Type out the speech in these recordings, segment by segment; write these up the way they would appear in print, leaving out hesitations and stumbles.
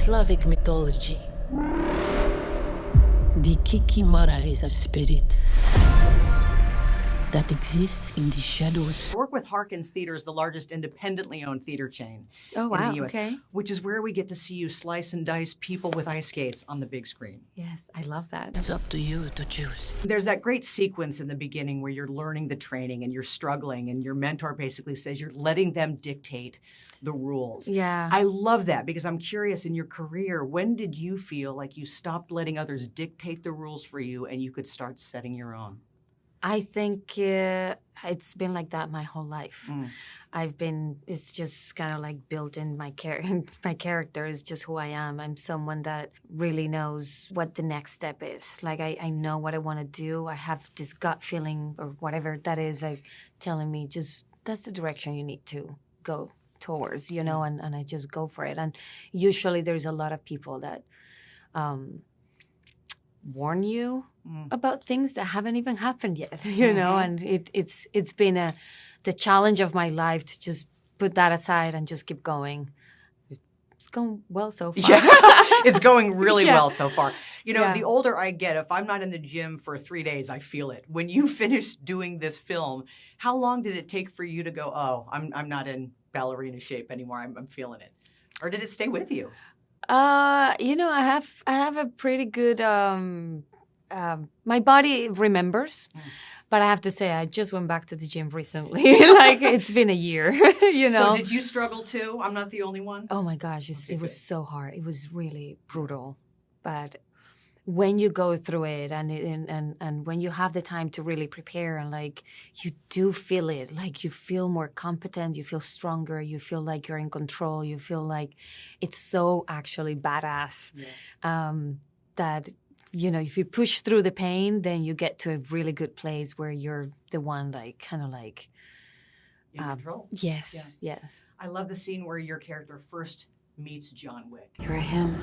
Slavic mythology, the Kikimora is a spirit that exists in the shadows. I work with Harkins Theaters, the largest independently owned theater chain Oh, wow, in the US, okay. which is where we get to see you slice and dice people with ice skates on the big screen. Yes, I love that. It's up to you to choose. There's that great sequence in the beginning where you're learning the training and you're struggling, and your mentor basically says you're letting them dictate the rules. Yeah. I love that because I'm curious, in your career, when did you feel like you stopped letting others dictate the rules for you and you could start setting your own? I think it's been like that my whole life. It's just kind of like built in my character is just who I am. I'm someone that really knows what the next step is. Like I know what I want to do. I have this gut feeling or whatever that is like telling me just that's the direction you need to go towards, you know, and I just go for it. And usually there's a lot of people that warn you about things that haven't even happened yet, you know, and it's been the challenge of my life to just put that aside and just keep going. It's going well so far. Yeah, it's going really Yeah. well so far. You know, Yeah. the older I get, if I'm not in the gym for 3 days, I feel it. When you finished doing this film, how long did it take for you to go, oh, I'm not in ballerina shape anymore, I'm feeling it? Or did it stay with you? You know, I have a pretty good. My body remembers, but I have to say, I just went back to the gym recently. Like it's been a year, you know. So did you struggle too? I'm not the only one? Oh my gosh, Okay, it was good. so hard. It was really brutal, but when you go through it and when you have the time to really prepare and like you do feel it, like you feel more competent, you feel stronger, you feel like you're in control, you feel like it's so actually badass that you know if you push through the pain, then you get to a really good place where you're the one like kind of like In control? yes, yes. I love the scene where your character first meets John Wick. You're him.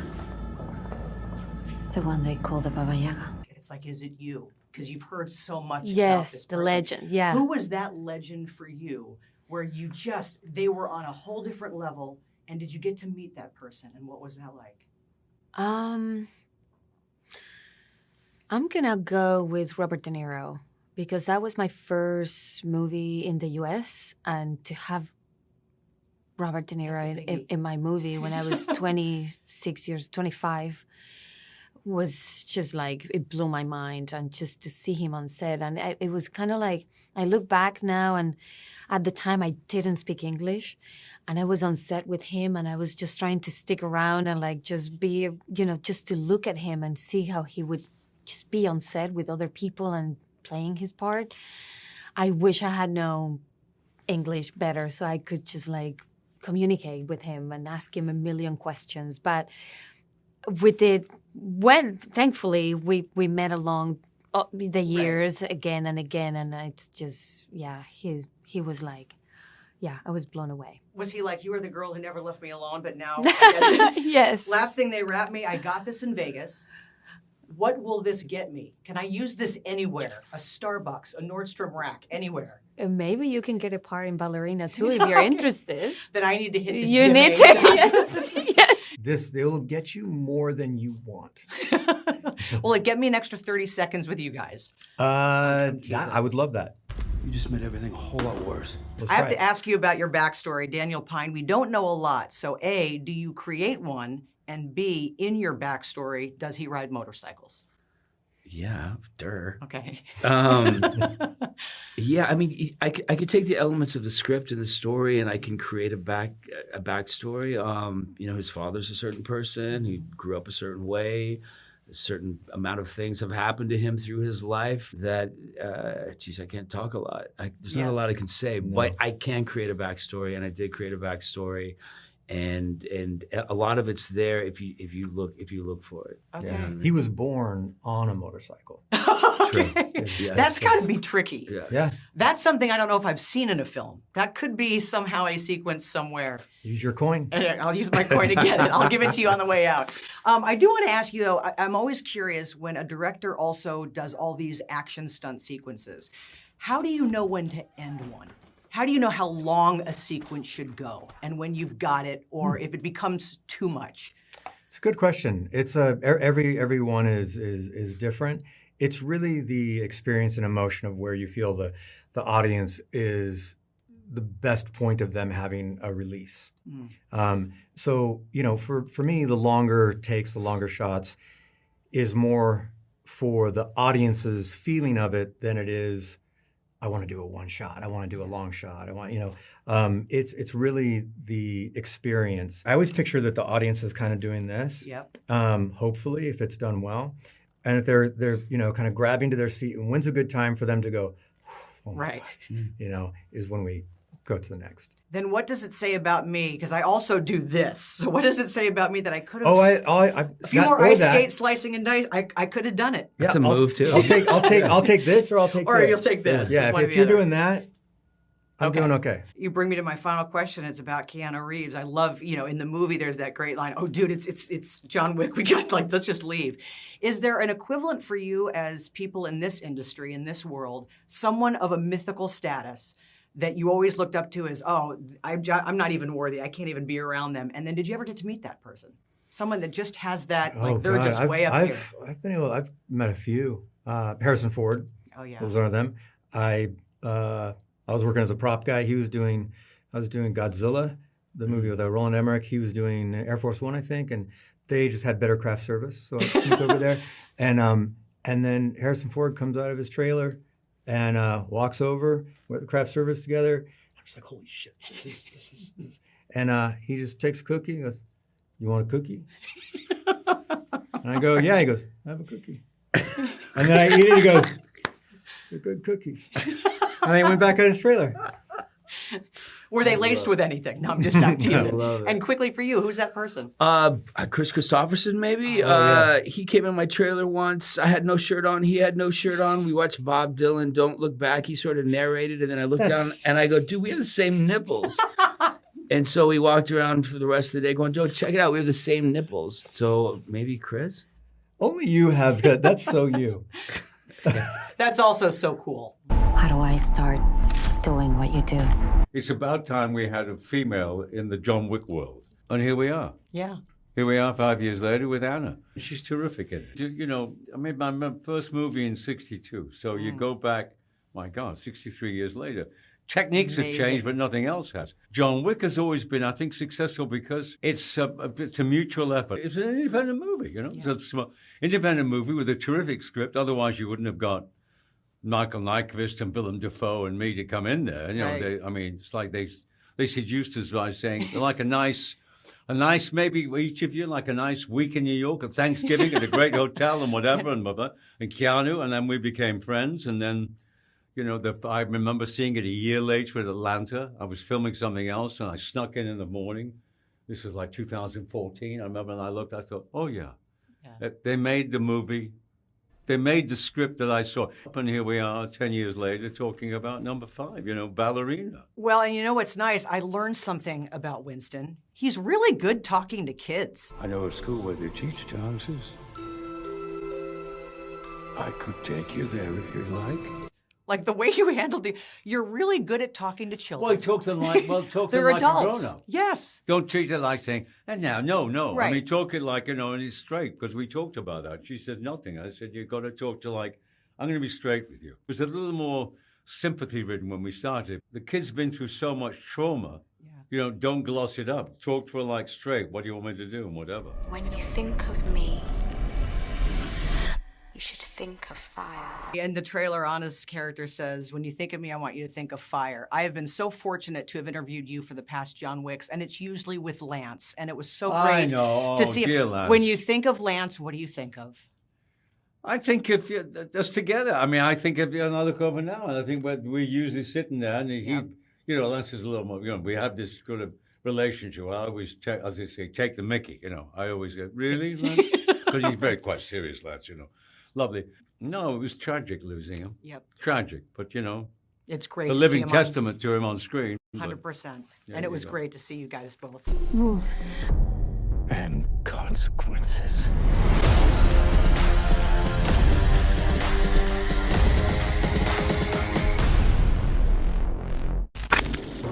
The one they call the Baba Yaga. It's like, is it you? Because you've heard so much about this Yes, the person. legend. Yeah. Who was that legend for you where they were on a whole different level, and did you get to meet that person, and what was that like? I'm gonna go with Robert De Niro because that was my first movie in the U.S. and to have Robert De Niro That's a biggie. in my movie when I was 25 was just like it blew my mind, and just to see him on set, and it was kind of like I look back now, and at the time I didn't speak English, and I was on set with him, and I was just trying to stick around and like just be, you know, just to look at him and see how he would just be on set with other people and playing his part. I wish I had known English better so I could just like communicate with him and ask him a million questions, but we did. Thankfully we met along the years again and again, and it's just he was like, I was blown away. Was he like, you were the girl who never left me alone, but now I get it? Yes. Last thing they wrapped me, I got this in Vegas. What will this get me? Can I use this anywhere? A Starbucks, a Nordstrom rack, anywhere? And maybe you can get a part in Ballerina too if you're interested. Then I need to hit the You gym need to. ASAP. Yes. It'll get you more than you want. Will it get me an extra 30 seconds with you guys? teasing. I would love that. You just made everything a whole lot worse. Let's I have try to it. ask you about your backstory, Daniel Pine. We don't know a lot. So A, do you create one? And B, in your backstory, does he ride motorcycles? Yeah, Okay. Yeah, I mean, I could take the elements of the script and the story, and I can create a backstory. You know, his father's a certain person. He grew up a certain way. A certain amount of things have happened to him through his life that, I can't talk a lot. There's not a lot I can say, but I can create a backstory, and I did create a backstory. And a lot of it's there if you look for it. Okay. Yeah. He was born on a motorcycle. Okay. Yeah. That's got to be tricky. Yeah. Yeah. That's something I don't know if I've seen in a film. That could be somehow a sequence somewhere. Use your coin. I'll use my coin to get it. I'll give it to you on the way out. I do want to ask you, though, I'm always curious when a director also does all these action stunt sequences, how do you know when to end one? How do you know how long a sequence should go and when you've got it or if it becomes too much? It's a good question. It's everyone is different. It's really the experience and emotion of where you feel the audience is the best point of them having a release. So, for me, the longer takes, the longer shots is more for the audience's feeling of it than it is, I want to do a one shot. I want to do a long shot. I want, it's really the experience. I always picture that the audience is kind of doing this. Yep. Hopefully, if it's done well, and if they're kind of grabbing to their seat. And when's a good time for them to go? Oh my Right. gosh, is when we go to the next. Then what does it say about me? Because I also do this. So what does it say about me that I could have? Oh, a few more ice skates, slicing and dice. I could have done it. That's a move too. I'll take this, or I'll take Or this. you'll take this. Yeah, one or if the you're other. doing that, I'm doing okay. You bring me to my final question. It's about Keanu Reeves. I love, in the movie, there's that great line. Oh, dude, it's John Wick. We got let's just leave. Is there an equivalent for you as people in this industry, in this world, someone of a mythical status that you always looked up to as, oh, I'm not even worthy. I can't even be around them. And then did you ever get to meet that person? Someone that just has that, they're God, just way up here. I've met a few. Harrison Ford Oh, yeah. was one of them. I was working as a prop guy. I was doing Godzilla, the movie with Roland Emmerich. He was doing Air Force One, I think, and they just had better craft service. So I sneaked over there, and then Harrison Ford comes out of his trailer and walks over with the craft service together. I'm just like, holy shit, this is. And he just takes a cookie and goes, "You want a cookie?" And I go, "Yeah." He goes, "Have a cookie." And then I eat it. He goes, "They're good cookies." And then he went back out his trailer. Were they laced with anything? No, I'm teasing. And quickly for you, who's that person? Chris Christopherson, maybe. yeah. He came in my trailer once. I had no shirt on. He had no shirt on. We watched Bob Dylan, "Don't Look Back." He sort of narrated, and then I looked down and I go, "Dude, we have the same nipples." And so we walked around for the rest of the day going, "Joe, check it out. We have the same nipples." So maybe Chris? Only you have that. That's so you. That's also so cool. How do I start doing what you do? It's about time we had a female in the John Wick world. And here we are. Yeah. Here we are 5 years later with Anna. She's terrific in it. I made my first movie in 1962. So you go back, my God, 63 years later. Techniques have changed, but nothing else has. John Wick has always been, I think, successful because it's a mutual effort. It's an independent movie, Yeah. It's an independent movie with a terrific script. Otherwise, you wouldn't have got Michael Nyqvist and Willem Dafoe and me to come in there. Right. It's like they seduced us by saying, like a nice, maybe each of you, like a nice week in New York, a Thanksgiving at a great hotel and whatever, and Keanu, and then we became friends, and then, I remember seeing it a year later at Atlanta. I was filming something else, and I snuck in the morning. This was like 2014. I remember, and I looked, I thought, oh yeah. They made the movie. They made the script that I saw. And here we are 10 years later talking about number 5, Ballerina. Well, and you know what's nice? I learned something about Winston. He's really good talking to kids. I know a school where they teach dances. I could take you there if you like. Like the way you handled you're really good at talking to children. Well, talk to them like They're a adults. grown-up. Yes. Don't treat it like saying, and now, no. Right. I mean, talk it like, and it's straight, because we talked about that. She said nothing. I said, you've got to talk to I'm going to be straight with you. It was a little more sympathy-ridden when we started. The kid's been through so much trauma. Yeah. Don't gloss it up. Talk to her like straight. What do you want me to do and whatever. When you think of me, you should think of fire. In the trailer, Anna's character says, when you think of me, I want you to think of fire. I have been so fortunate to have interviewed you for the past John Wicks, and it's usually with Lance, and it was so great to see dear him. Lance. When you think of Lance, what do you think of? I think if you're just together, I think if you're another cover now, and I think we're usually sitting there, and Lance is a little more, we have this sort of relationship. I always, as I say, take the mickey, I always go, really, Lance? Because he's very quite serious, Lance, Lovely. No, it was tragic losing him. Yep. Tragic, but it's great. a to living see him testament to him on screen. 100%. And it was great to see you guys both. Rules. And consequences.